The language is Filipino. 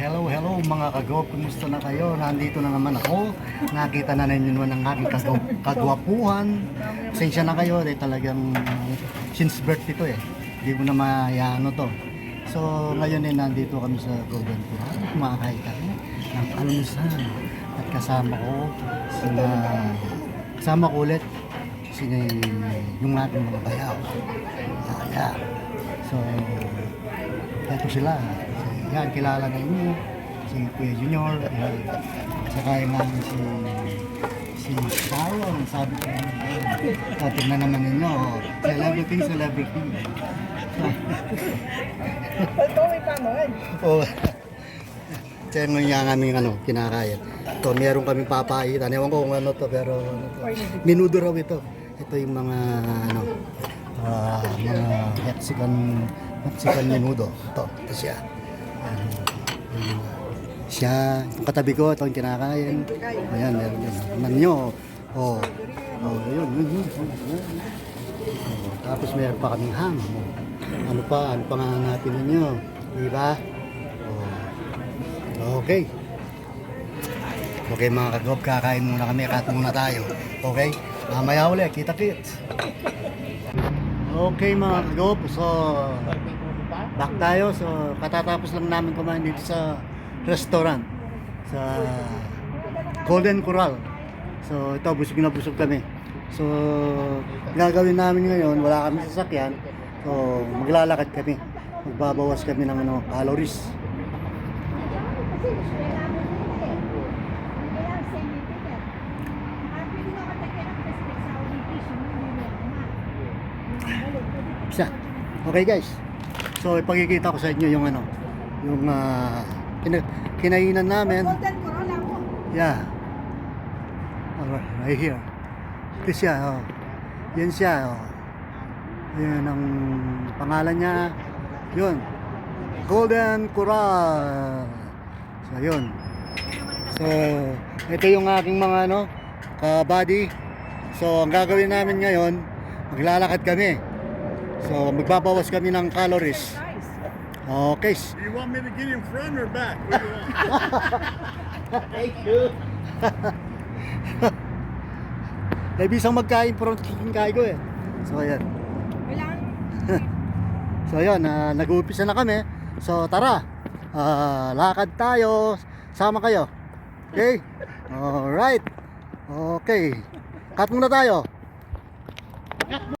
Hello mga kagop, kumusta na kayo? Nandito na naman ako. Nakita na ninyo naman ang aking kagwapuhan. Pasensya na kayo, talagang since birth ito eh. Hindi ko na mayaano to. So ngayon nandito kami sa Golden Corral. Kumakain kami ng almusal. At kasama ko ulit yung ating mga bayaw. Yeah. So eto sila. Yan, kilala na inyo, si Kuya Junior, saka yung namin si Sharon, sabi ko naman, tignan naman ninyo, celebrity. Ito may panood. Oo. Kaya nga aming kinakain. Ito, meron kaming papaitan. Ewan ko kung ano to, pero minudo raw ito. Ito yung mga mga Mexican menudo. Ito siya. Siya, yung katabi ko, ito yung kinakain. Ayan, meron yun. Tignan nyo. Yun. Tapos meron pa kaming ham. Ano pa nga hanapin ninyo? Diba? Okay. Okay mga kagop, kakain muna kami, kat muna tayo. Okay? Mamaya ulit, kita-kits. Okay mga kagop, so back tayo. So katatapos lang namin kumain dito sa restaurant sa Golden Corral. So ito, busog na busog kami. So gagawin namin ngayon, wala kami sasakyan. So maglalakad kami. Magbabawas kami ng calories. Okay guys. So ipakikita ko sa inyo yung yung kinainan namin. Yeah. Right here. Ito siya, Yan siya, Yan ang pangalan niya. Yun. Golden Corral. So yun. So ito yung aking mga ka-buddy. So ang gagawin namin ngayon, maglalakad kami. So magbabawas kami ng calories. Okay. Do you want me to get in front or back? What do you want? Thank you. May bisang magkain pero kain ko eh. So ayan. So ayan, nag-uumpisa na kami. So tara. Lakad tayo. Sama kayo. Okay? Alright. Okay. Cut muna tayo.